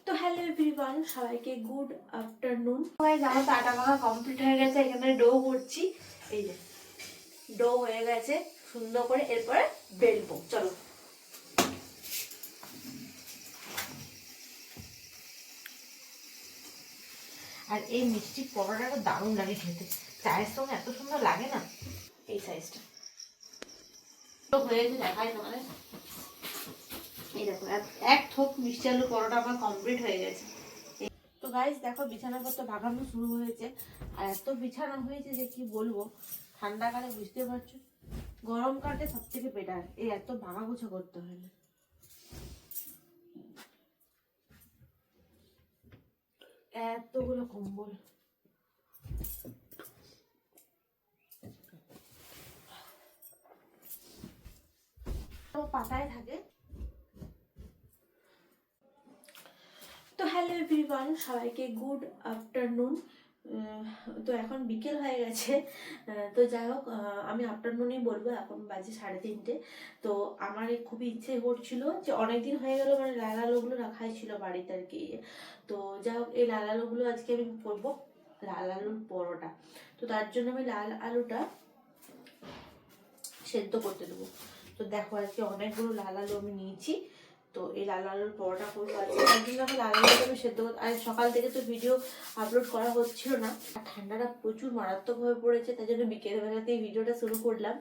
তো hello everyone, সবাইকে good afternoon. Guys, আমার তো আটা মাখা কমপ্লিট হয়ে গেছে। এখানে ডো করছি। এই যে ডো হয়ে গেছে সুন্দর করে, এরপরে বেলবো। চলো। আর এই মিষ্টি পরোটাটা দারুণ লাগে খেতে, চায়ের সঙ্গে এত সুন্দর লাগে না। এই সাইজটা তো হয়েছে, দেখাই তোমাদের। এই দেখো, এক থোক মিষ্টি আলু পরোটা আমার কমপ্লিট হয়ে গেছে। তো গাইস দেখো, বিছানাপত্র ভাগানো শুরু হয়েছে। আর এত বিছানা হয়েছে যে কি বলবো। ঠান্ডাকালে বুঝতে পারছো, গরমকালে সব থেকে বেটার, এই এত ভাগা গুছা করতে হয় না। এতগুলো কম্বল, পাতায় থাকে। তো হ্যালো এভরিওয়ান, সবাইকে গুড আফটারনুন। তো এখন বিকেল হয়ে গেছে। তো যাই হোক, আমি আফটারনুনই বলবো। এখন বাজে 3:30। তো আমার খুবই ইচ্ছে করছিল যে অনেকদিন হয়ে গেল, মানে লাল আলুগুলো রাখাই ছিল বাড়িতে আর কি। তো যাই হোক, এই লাল আলুগুলো আজকে আমি করবো লাল আলুর পরোটা। তো তার জন্য আমি লাল আলুটা সেদ্ধ করতে দেবো। তো দেখো, আজকে অনেকগুলো লাল আলু আমি নিয়েছি। তো এই লাল আলুর পরোটা করবো আজকে। তার জন্য আমি লাল আলুটা আমি সেদ্ধ করতে, আর সকাল থেকে তো ভিডিও আপলোড করা হচ্ছিল না। আর ঠান্ডাটা প্রচুর মারাত্মকভাবে পড়েছে, তাই জন্য বিকেলবেলাতেই ভিডিওটা শুরু করলাম।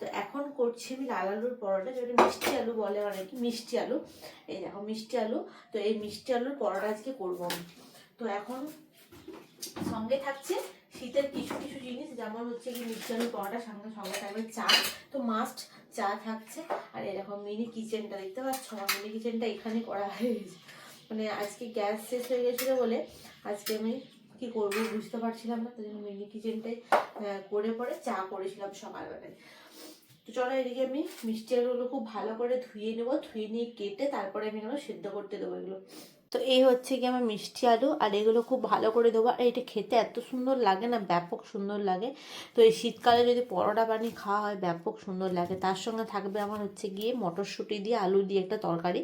তো এখন করছি আমি লাল আলুর পরোটা, যেটা মিষ্টি আলু বলে অনেকে, মিষ্টি আলু। এই দেখো মিষ্টি আলু। তো এই মিষ্টি আলুর পরোটা আজকে করবো আমি। তো এখন সঙ্গে থাকছে শীতের কিছু কিছু জিনিস, যেমন হচ্ছে কি মিষ্টি আলুর পরোটার সঙ্গে সঙ্গে থাকবে চা। তো মাস্ট চা থাকছে। আর এরকম মিনি কিচেনটা দেখতে পাচ্ছ, আমার মিনি কিচেনটা এখানে করা হয়ে গেছে। মানে আজকে গ্যাস শেষ হয়ে গেছিলো বলে আজকে আমি কি করব বুঝতে পারছিলাম না, তাই জন্য মিনি কিচেনটাই করে পরে চা করেছিলাম সকালবেলায়। তো চলো, এদিকে আমি মিষ্টি আলুগুলো খুব ভালো করে ধুয়ে নেবো, ধুয়ে নিয়ে কেটে তারপরে আমি এগুলো সেদ্ধ করতে দেবো এগুলো। তো এই হচ্ছে কি আমার মিষ্টি আলু, আর এগুলো খুব ভালো করে দেবো। আর এটা খেতে এত সুন্দর লাগে না, ব্যাপক সুন্দর লাগে। তো এই শীতকালে যদি পরোটা বানিয়ে খাওয়া হয়, ব্যাপক সুন্দর লাগে। তার সঙ্গে থাকবে আমার হচ্ছে গিয়ে মটরশুঁটি দিয়ে আলু দিয়ে একটা তরকারি,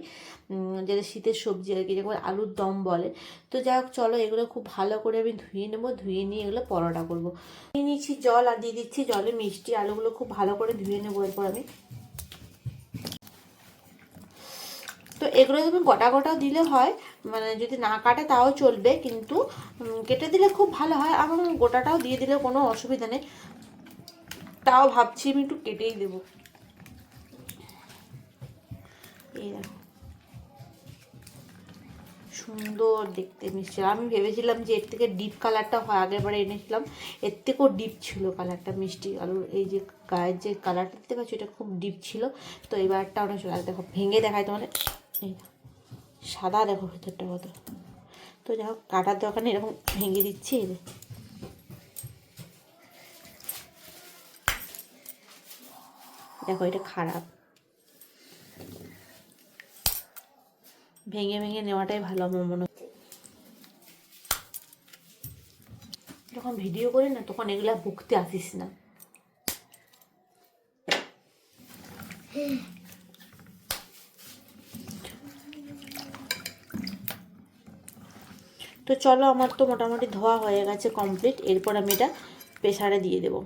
যেটা শীতের সবজি আর কি, যেরকম আলুর দম বলে। তো যাই হোক, চলো এগুলো খুব ভালো করে আমি ধুয়ে নেবো, ধুয়ে নিয়ে এগুলো পরোটা করবো। নিয়ে নিচ্ছি জল, আর দিয়ে দিচ্ছি জলে মিষ্টি আলুগুলো খুব ভালো করে ধুয়ে নেবো এরপর আমি। তো এগুলো তুমি গোটা গোটাও দিলে হয়, মানে যদি না কাটে তাও চলবে, কিন্তু কেটে দিলে খুব ভালো হয়। আমার গোটাটাও দিয়ে দিলে কোনো অসুবিধা নেই, তাও ভাবছি আমি একটু কেটেই দেবো। এই দেখো, সুন্দর দেখতে মিষ্টি। আমি ভেবেছিলাম যে এর থেকে ডিপ কালারটা হয়, আগের বারে এনেছিলাম, এর থেকেও ডিপ ছিল কালারটা মিষ্টি আলুর। এই যে গায়ের যে কালারটা দেখতে পাচ্ছি, এটা খুব ডিপ ছিল। তো এবারটা অনেক চলে দেখো, ভেঙে দেখায় তোমাদের। এই সাদা দেখো ভেতরটা কত। তো যাই হোক, কাটার দোকানে এরকম ভেঙে দিচ্ছি। দেখো এটা খারাপ, ভেঙে ভেঙে নেওয়াটাই ভালো আমার মনে হচ্ছে। যখন ভিডিও করি না, তখন এগুলা বকতে আসিস না। তো চলো, আমার তো মোটামুটি ধোয়া হয়ে গেছে কমপ্লিট। এরপর আমি এটা প্রেসারে দিয়ে দেবো।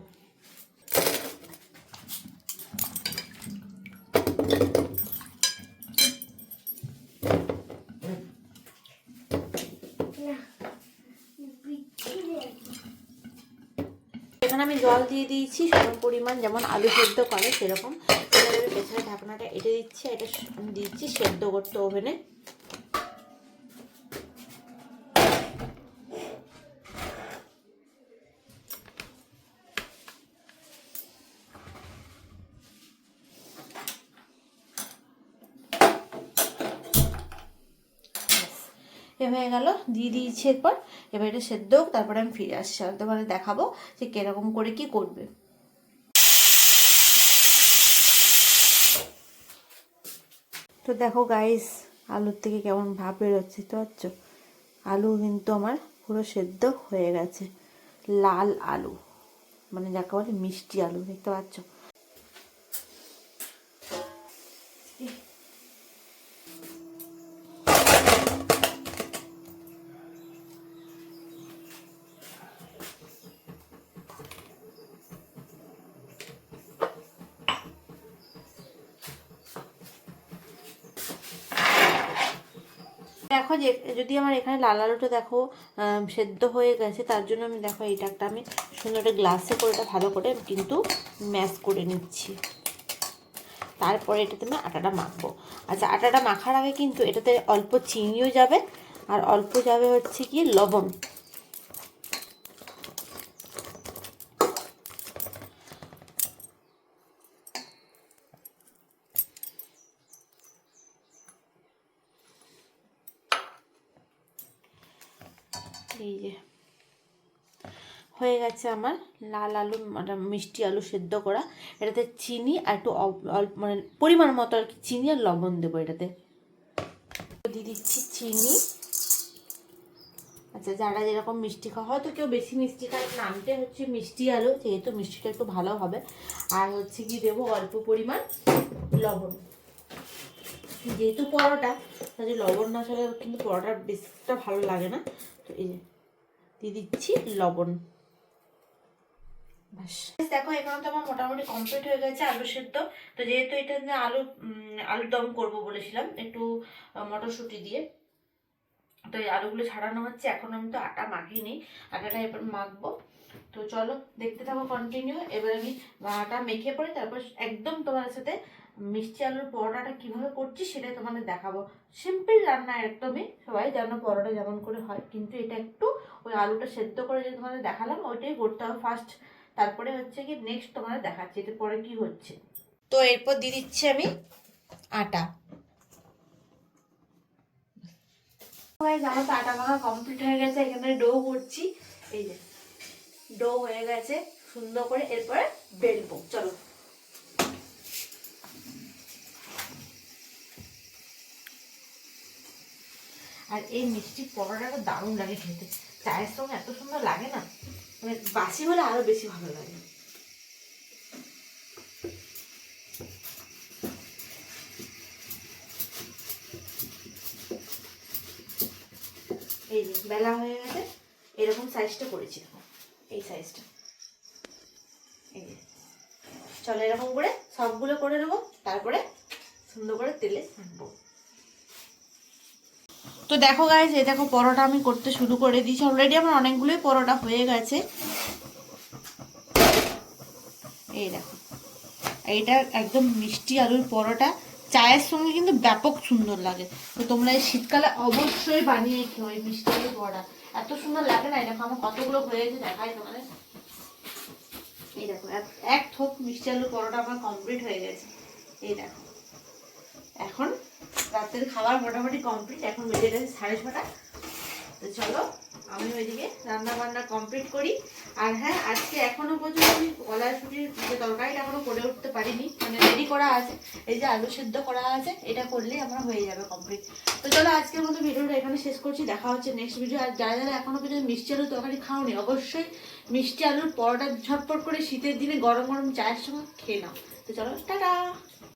এখানে আমি জল দিয়ে দিয়েছি সম পরিমাণ, যেমন আলু সেদ্ধ করে সেরকম। এবার আমি প্রেসারের ঢাকনাটা এঁটে দিচ্ছি। এটা আমি দিচ্ছি সেদ্ধ করতে ওভেনে। এ হয়ে গেল, দিয়ে দিয়েছি। এবার এটা সেদ্ধ হোক, তারপরে আমি ফিরে আসছি, তোমাদের দেখাবো যে কিরকম করে কি করবে। তো দেখো গাইস, আলুর থেকে কেমন ভাব বেরোচ্ছে, তো পাচ্ছ? আলু কিন্তু আমার পুরো সেদ্ধ হয়ে গেছে। লাল আলু, মানে যাকে বলে মিষ্টি আলু, দেখতে পাচ্ছ? দেখো যে যদি আমার এখানে লাল আলুটা দেখো সেদ্ধ হয়ে গেছে, তার জন্য আমি দেখো এইটা একটা আমি সুন্দর একটা গ্লাসে করে এটা ভালো করে কিন্তু ম্যাশ করে নিচ্ছি। তারপরে এটাতে আমি আটাটা মাখবো। আচ্ছা, আটাটা মাখার আগে কিন্তু এটাতে অল্প চিনিও যাবে আর অল্প যাবে হচ্ছে কি লবণ। এই যে হয়ে গেছে আমার লাল আলু মানে মিষ্টি আলু সেদ্ধ করা। এটাতে চিনি আর একটু অল্প মানে পরিমাণ মতো আর কি চিনি আর লবণ দেবো এটাতে। দিয়ে দিচ্ছি চিনি। আচ্ছা, যারা যেরকম মিষ্টি খাওয়া, হয়তো কেউ বেশি মিষ্টি খায়, নামতে হচ্ছে মিষ্টি আলু, যেহেতু মিষ্টিটা একটু ভালো হবে। আর হচ্ছে কি দেবো অল্প পরিমাণ লবণ, যেহেতু পরোটা তাহলে লবণ না ছাড়া কিন্তু পরোটার বেশটা ভালো লাগে না। তো এই দিয়ে দিচ্ছি লবণ। দেখো এখানে তো আমার মোটামুটি কমপ্লিট হয়ে গেছে আলু সেদ্ধ। তো যেহেতু এটা আলুর দম করবো বলেছিলাম একটু মটরশুঁটি দিয়ে, তো এই আলুগুলো ছাড়ানো হচ্ছে। এখন আমি তো আটা মাখিনি, আটাটা এবার মাখবো। তো চলো দেখতে থাকো কন্টিনিউ। এবার আমি আটা মেখে পরে তারপর একদম তোমার সাথে মিষ্টি আলুর পরোটাটা কিভাবে করছি সেটাই তোমাদের দেখাবো। সিম্পল রান্না একদমই, সবাই জানো পরোটা যেমন করে হয়, কিন্তু এটা একটু ওই আলুটা সেদ্ধ করে যে তোমাদের দেখালাম ওইটাই করতে হবে ফার্স্ট, তারপরে হচ্ছে কি নেক্সট তোমাদের দেখাচ্ছি এতে পরে কি হচ্ছে। তো এরপর দিয়ে দিচ্ছি আমি আটা। আমার তো আটা মাখা কমপ্লিট হয়ে গেছে, এখানে ডো করছি। এই যে ডো হয়ে গেছে সুন্দর করে, এরপরে বেলবো। চলো আর এই মিষ্টি পরোটাটা দারুণ লাগে খেতে, চায়ের সঙ্গে এত সুন্দর লাগে না, মানে বাসি হলে আরো বেশি ভালো লাগে। এই যে বেলা হয়ে গেছে, এরকম সাইজটা করেছি, এই সাইজটা। এই যে চলো এরকম করে সবগুলো করে নেবো, তারপরে সুন্দর করে তেলে ছাড়বো। তো দেখো গাইস, এই দেখো পরোটা আমি করতে শুরু করে দিয়েছি অলরেডি, আমার অনেকগুলোই পরোটা হয়ে গেছে। এই দেখো এইটা একদম মিষ্টি আলুর পরোটা, চায়ের সঙ্গে কিন্তু ব্যাপক সুন্দর লাগে। তো তোমরা এই শীতকালে অবশ্যই বানিয়ে খেও এই মিষ্টি আলুর পরোটা, এত সুন্দর লাগে না। এই দেখো আমার কতগুলো হয়ে গেছে দেখাই তোমাদের। এই দেখো এক থোক মিষ্টি আলুর পরোটা আমার কমপ্লিট হয়ে গেছে। এই দেখো এখন রাতের খাবার মোটামুটি কমপ্লিট, এখন বেজে গেছে 6:30। তো চলো আমি ওইদিকে রান্না বান্না কমপ্লিট করি। আর হ্যাঁ, আজকে এখনো পর্যন্ত আমি কলাইশুটির যে তরকারিটা এখনো করে উঠতে পারিনি, মানে রেডি করা আছে, এই যে আলু সেদ্ধ করা আছে, এটা করলেই আমার হয়ে যাবে কমপ্লিট। তো চলো আজকের মতো ভিডিওটা এখানে শেষ করছি, দেখা হচ্ছে নেক্সট ভিডিও। আর যারা যারা এখনো পর্যন্ত মিষ্টি আলুর তরকারি খাওনি, অবশ্যই মিষ্টি আলুর পরোটা ঝটপট করে শীতের দিনে গরম গরম চায়ের সঙ্গে খেয়ে নাও। তো চলো টাটা।